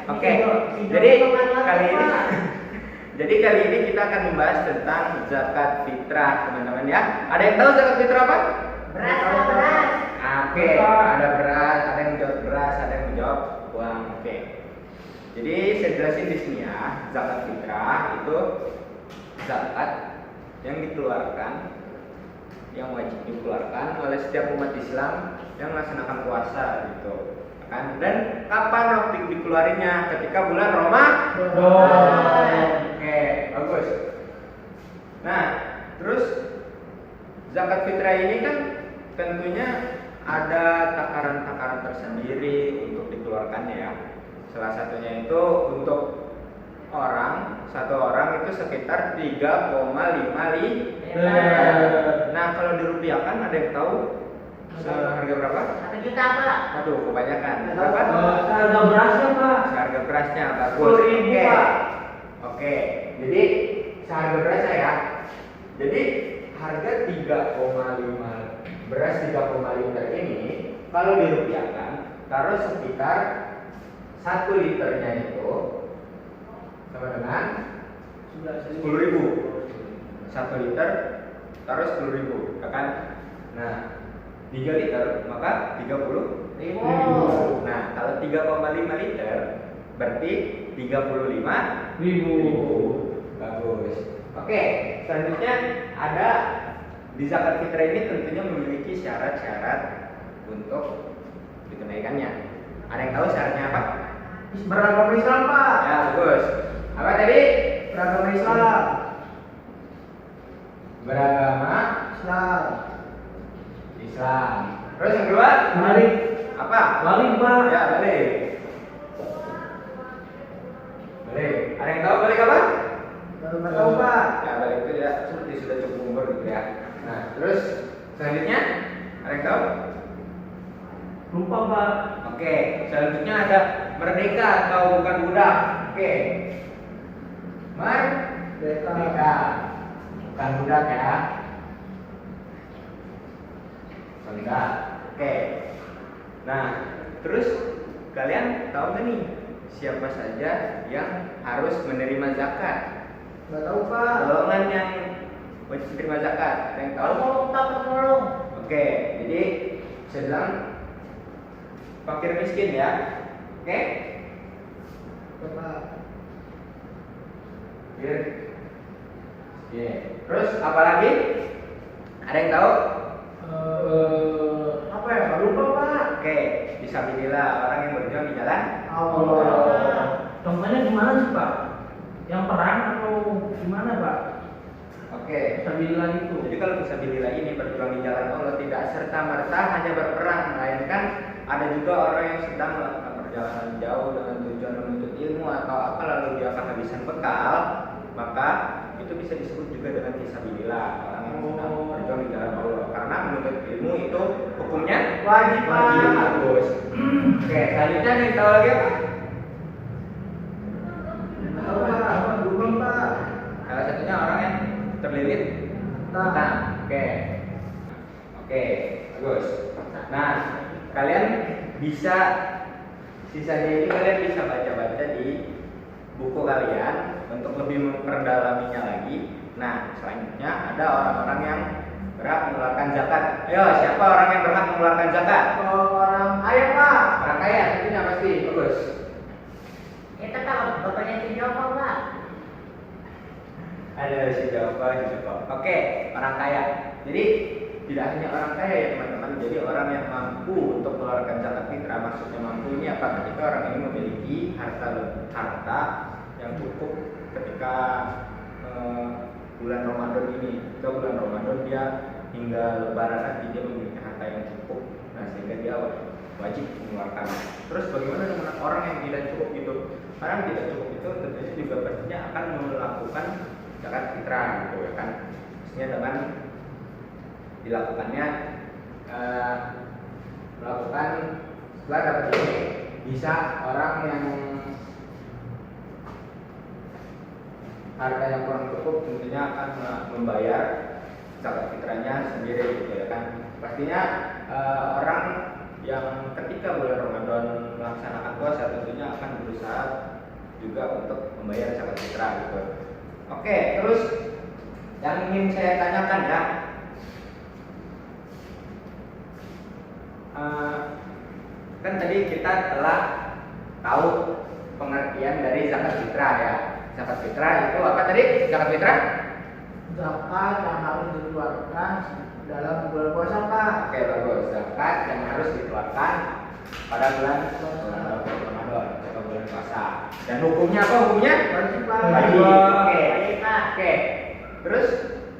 Oke. Jadi kali ini kali ini kita akan membahas tentang zakat fitrah, teman-teman ya. Ada yang tahu zakat fitrah apa? Beras. Oke, ada beras, ada yang menjawab beras, ada yang menjawab uang. Oke. Jadi saya jelasin di sini ya, zakat fitrah itu zakat yang dikeluarkan, yang wajib dikeluarkan oleh setiap umat Islam yang melaksanakan puasa gitu. Kan? Dan kapan waktu dikeluarinya? Ketika bulan Ramadan. Oke, bagus. Nah, terus zakat fitrah ini kan tentunya ada takaran-takaran tersendiri untuk dikeluarkannya ya. Salah satunya itu untuk satu orang itu sekitar 3,5 liter. Nah, kalau dirupiahkan ada yang tahu harga berapa? 1 juta Pak. Aduh, kebanyakan. Berapa? Harga berasnya Pak. Seharga berasnya bagus. 10.000 Pak. Oke. Jadi seharga berasnya ya. Jadi harga 3,5 beras 3,5 liter ini kalau dirupiahkan taruh sekitar 1 liternya itu sama dengan 10.000. 1 liter taruh 10.000, ya kan? Nah, 3 liter maka 30.000. Nah, kalau 3,5 liter berarti 35.000. Bagus. Oke, selanjutnya ada di zakat fitrah ini tentunya memiliki syarat-syarat untuk ditunaikannya. Ada yang tahu syaratnya apa? Beragama Islam Pak. Ya, bagus. Apa tadi? Beragama Islam. Beragama Islam. Terus yang kedua? Balik. Apa? Balik Pak. Ya, balik. Balik. Ada yang tahu balik apa? Nggak tahu Pak. Ya, balik itu ya seperti sudah cukup umur gitu ya. Nah, terus selanjutnya ada yang tahu? Lupa Pak. Oke, selanjutnya ada merdeka atau bukan budak. Oke. Merdeka. Bukan budak ya. Budak. Oke. Nah, terus kalian tahu nggak nih siapa saja yang harus menerima zakat? Nggak tahu Pak. Golongan yang wajib menerima zakat. Ada yang tahu? Tolong. Oke, jadi saya bilang fakir miskin ya. Oke? Pak. Fakir. Oke. Terus apa lagi? Ada yang tahu? Apa ya Pak? Lupa Pak. Oke, fisabilillah, orang yang berjuang di jalan. Allah. Contohnya gimana sih Pak? Yang perang atau gimana Pak? Oke. Fisabilillah itu. Jadi kalau fisabilillah ini berjuang di jalan Allah tidak serta merta hanya berperang, melainkan ada juga orang yang sedang melakukan perjalanan jauh dengan tujuan menuntut ilmu atau apa lalu dia kehabisan bekal, maka itu bisa disebut juga dengan fisabilillah, orang yang sedang berjuang di jalan Allah. Karena menuntut ilmu itu hukumnya Wajib Pak. bagus. Oke, selanjutnya ada yang tahu lagi apa? Tahu Pak. Belum Pak. Salah satunya orang yang terlilit utang. Oke. Oke, bagus. Nah, kalian bisa sisanya ini kalian bisa baca-baca di buku kalian untuk lebih memperdalaminya lagi. Nah, selanjutnya ada orang-orang yang berhak mengeluarkan zakat. Ayo, siapa orang yang berhak mengeluarkan zakat? Orang kaya Pak. Orang kaya, tentunya pasti. Bagus. Kita tahu bapaknya si Joko Pak. Ada si Joko. Oke, orang kaya. Jadi tidak hanya orang kaya ya teman-teman. Jadi orang yang mampu untuk mengeluarkan zakat fitrah. Maksudnya mampu ini apa? Ketika orang ini memiliki harta yang cukup ketika bulan Ramadan ini. Ketika bulan Ramadan dia hingga Lebaran nanti dia memiliki harta yang cukup. Nah, sehingga dia wajib mengeluarkan. Terus bagaimana dengan orang yang tidak cukup gitu? Orang yang tidak cukup itu tentunya juga pastinya akan melakukan zakat fitrah gitu ya kan. Maksudnya dengan dilakukannya melakukan setelah dapat ini bisa orang yang harta yang kurang cukup tentunya akan membayar zakat fitrahnya sendiri gitu ya kan. Pastinya orang yang ketika bulan Ramadan melaksanakan puasa tentunya akan berusaha juga untuk membayar zakat fitrah gitu. Oke, terus yang ingin saya tanyakan ya, kan tadi kita telah tahu pengertian dari zakat fitrah ya. Zakat fitrah itu apa tadi? Zakat fitrah? Zakat yang harus dikeluarkan dalam bulan puasa, Pak. Oke, bagus. Zakat yang harus dikeluarkan pada bulan Ramadan atau bulan puasa. Dan hukumnya apa? Hukumnya Wajib, Pak. wajib. Oke. Wajib, Pak. Oke. Terus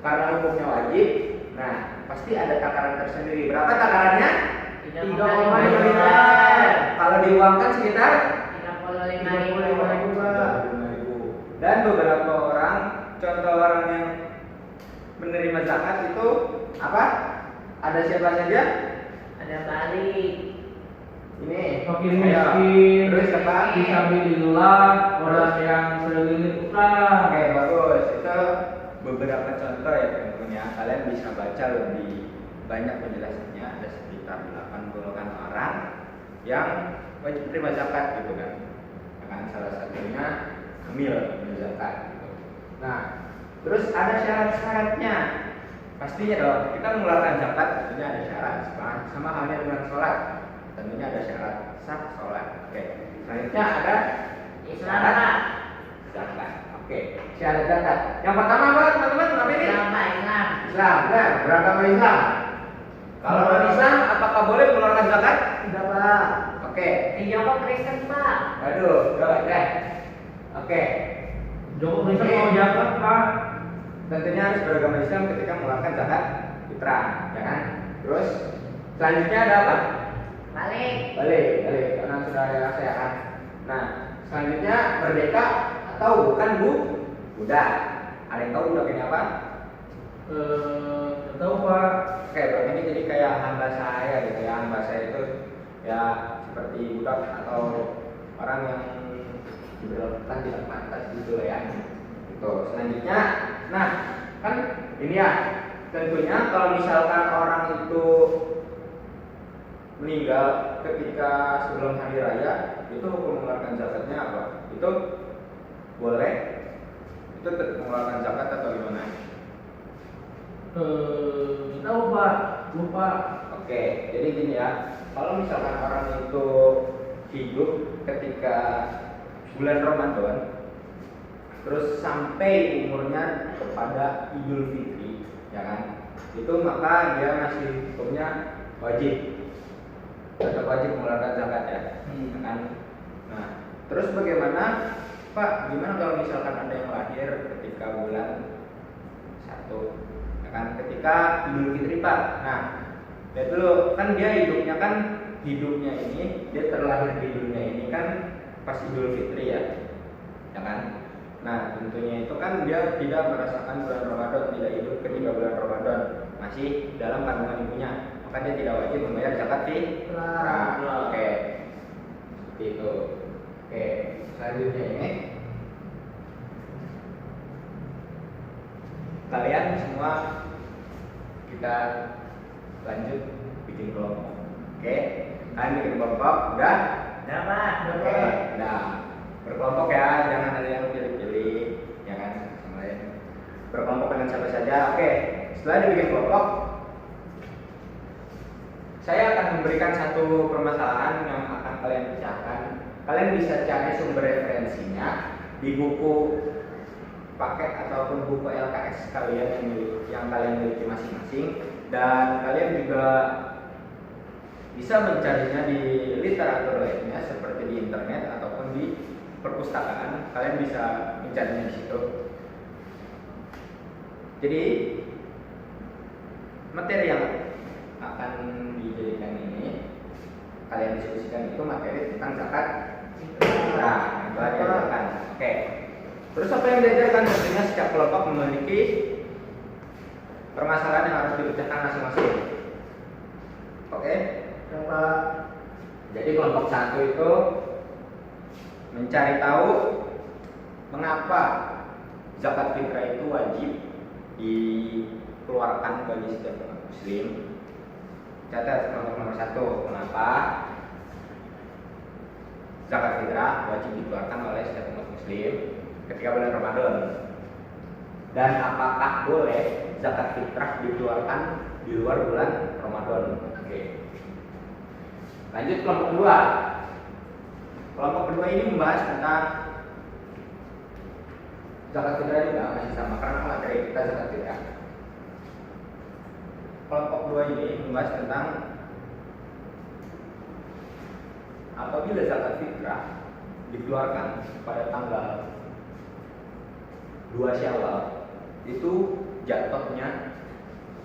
karena hukumnya wajib, nah pasti ada takaran tersendiri. Berapa takarannya? 3,5 3,5. Kalau diuangkan sekitar 35.000, Pak. 35.000. Dan beberapa orang, contoh orang yang menerima zakat itu apa? Ada siapa saja? Ada balik. Ini Fakir ayo. miskin, Terus apa? fisabilillah, orang yang sedekah utang. Oke, bagus. Itu beberapa contoh ya teman-teman ya. Kalian bisa baca lebih banyak penjelasannya. Ada sekitar 8 golongan orang yang wajib terima zakat gitu kan. Akan salah satunya hamil zakat gitu. Nah, terus ada syarat-syaratnya. Pastinya dong, kita mengeluarkan zakat tentunya ada syarat. Sama halnya dengan sholat, tentunya ada syarat sah sholat. Oke. Selanjutnya ada Islam, Pak. zakat. Oke. Syarat zakat. Yang pertama apa teman-teman? Apa ini? Islam, Pak. Islam. Islam. Nah, beragama Islam. Kalau non Islam, apakah boleh mengeluarkan zakat? Tidak, Pak. Oke. Di Joko Kristen, Pak. Aduh, coba deh. Oke. Joko bisa mau zakat, Pak. Tentunya harus beragama Islam ketika mengeluarkan zakat fitrah, ya kan? Terus selanjutnya ada apa? Balik. Balik, karena sudah saya kan. Nah, selanjutnya merdeka atau bukan budak. Ada yang tahu budak ini apa? Tahu, Pak. Oke, budak ini jadi kayak hamba saya gitu ya. Hamba saya itu ya seperti budak atau orang yang diberlakukan tidak pantas gitu lah ya. Gitu. Selanjutnya, nah kan ini ya, tentunya kalau misalkan orang itu meninggal ketika sebelum hari raya, itu hukum mengeluarkan zakatnya apa? Itu boleh? Itu tetap mengeluarkan zakat atau gimana? Tahu, Pak. Lupa. Oke, jadi gini ya, kalau misalkan orang itu hidup ketika bulan Ramadan, terus sampai umurnya kepada Idul Fitri, ya kan? Itu maka dia masih hukumnya wajib, tetap wajib mengeluarkan zakat ya, ya kan? Nah, terus bagaimana, Pak? Gimana kalau misalkan ada yang lahir ketika bulan 1, ya kan? Ketika Idul Fitri, Pak. Nah, lihat dulu, kan dia hidupnya ini, dia terlahir di dunia ini kan pas Idul Fitri ya kan? Nah, tentunya itu kan dia tidak merasakan bulan Ramadan, tidak hidup ketika bulan Ramadan, masih dalam kandungan ibunya, maka dia tidak wajib membayar zakat fitrah. Oke, seperti itu. Oke, selanjutnya ini kalian semua kita lanjut bikin kelompok. Oke, kalian bikin kelompok, udah? Udah, Pak. Oke, udah. Berkelompok ya, jangan ada yang pilih-pilih, ya kan, sama lain. Berkelompok dengan siapa saja. Oke, setelah dibikin kelompok, saya akan memberikan satu permasalahan yang akan kalian pecahkan. Kalian bisa cari sumber referensinya di buku paket ataupun buku LKS kalian yang kalian miliki masing-masing, dan kalian juga bisa mencarinya di literatur lainnya seperti di internet ataupun di perpustakaan. Kalian bisa mencarinya di situ. Jadi materi yang akan dijadikan ini kalian diskusikan itu materi tentang zakat. Nah, itu diajarkan. Oke. Terus apa yang diajarkan? Tentunya setiap kelompok memiliki permasalahan yang harus dipecahkan masing-masing. Oke. Jadi kelompok 1 itu mencari tahu mengapa zakat fitrah itu wajib dikeluarkan bagi setiap umat muslim. catat kelompok nomor 1. Kenapa zakat fitrah wajib dikeluarkan oleh setiap umat muslim ketika bulan Ramadan? Dan apakah boleh zakat fitrah dikeluarkan di luar bulan Ramadan? Oke. Lanjut kelompok kedua. Kelompok kedua ini membahas tentang zakat fitrah juga masih sama karena materi kita zakat fitrah. Kelompok kedua ini membahas tentang apabila zakat fitrah dikeluarkan pada tanggal 2 Syawal, itu jatuhnya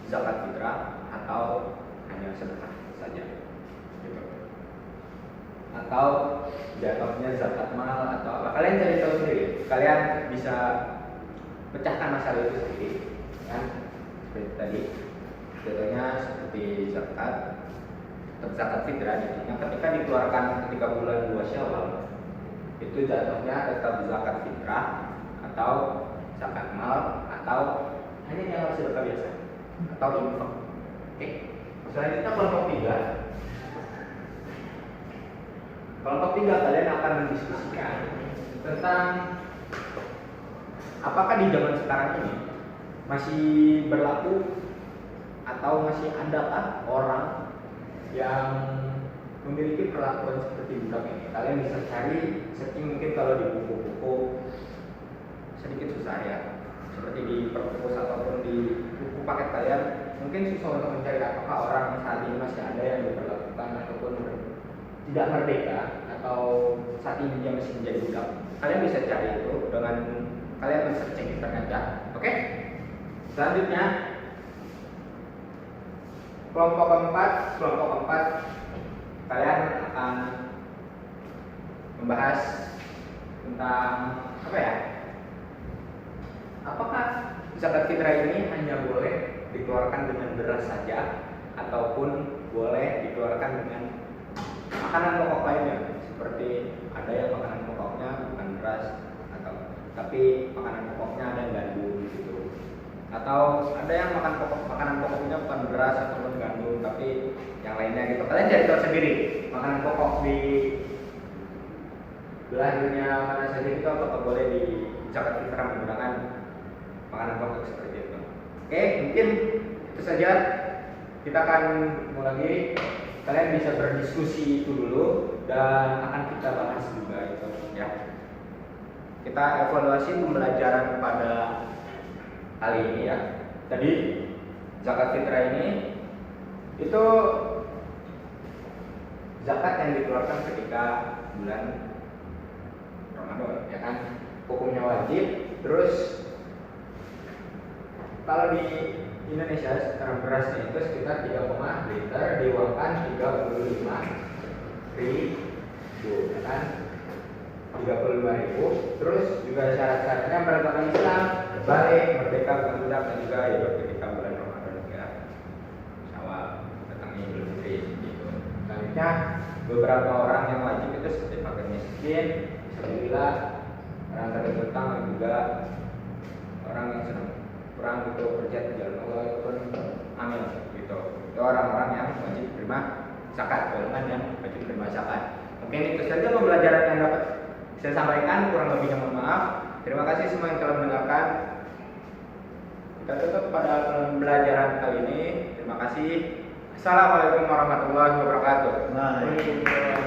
zakat fitrah atau hanya sedekah saja, gitu. Atau jatuhnya zakat mal atau apa? Kalian cari tahu sendiri. Kalian bisa pecahkan masalah itu sendiri, kan? Seperti tadi, jatuhnya seperti zakat fitrah yang ketika dikeluarkan ketika bulan 2 Syawal, itu jatuhnya tetap zakat fitrah atau zakat mal atau hanya yang sedekah biasa atau infak. Oke. Selanjutnya kelompok 3. Kelompok 3 kalian akan mendiskusikan tentang apakah di zaman sekarang ini masih berlaku atau masih adakah orang yang memiliki perlakuan seperti budak ini. Kalian bisa cari searching mungkin kalau di buku-buku sedikit susah ya, seperti di perpus ataupun di buku paket kalian mungkin susah untuk mencari apakah orang saat ini masih ada yang diperlakukan ataupun tidak merdeka atau saat ini dia masih menjadi budak. Kalian bisa cari itu dengan kalian men-searching internet ya. Oke? Selanjutnya kelompok keempat kalian akan membahas tentang apa ya? Apakah zakat fitrah ini hanya boleh dikeluarkan dengan beras saja ataupun boleh dikeluarkan dengan makanan pokok lainnya, seperti ada yang makanan pokoknya bukan beras atau tapi makanan pokoknya ada gandum gitu, atau ada yang makanan pokoknya bukan beras ataupun gandum tapi yang lainnya gitu. Kalian cari tahu sendiri makanan pokok di belahan dunia mana saja itu apakah boleh di zakat fitrah menggunakan makanan pokok seperti itu. Oke, mungkin itu saja. Kita akan mulai. Kalian bisa berdiskusi itu dulu dan akan kita bahas juga itu ya. Kita evaluasi pembelajaran pada kali ini ya. Tadi zakat fitrah ini itu zakat yang dikeluarkan ketika bulan Ramadan ya kan. Hukumnya wajib. Terus kalau di Indonesia sekarang berasnya itu sekitar 3,5 liter diuangkan 35.000 ya kan, 35.000. Terus juga syarat-syaratnya beragama Islam, balik, merdeka, budak dan juga ya ketika bulan Ramadan juga Syawal datangnya Idul Fitri gitu. Selanjutnya beberapa orang yang wajib itu seperti fakir miskin, bismillah, orang terutang dan juga orang yang sedang kurang gitu kerja di jalan Allah ataupun amil gitu. Itu orang-orang yang wajib terima zakat, golongan yang wajib terima zakat. Mungkin itu saja pembelajaran yang dapat saya sampaikan, kurang lebihnya mohon maaf. Terima kasih semua yang telah mendengarkan. Kita tutup pada pembelajaran kali ini. Terima kasih. Assalamualaikum warahmatullahi wabarakatuh. Waalaikumsalam.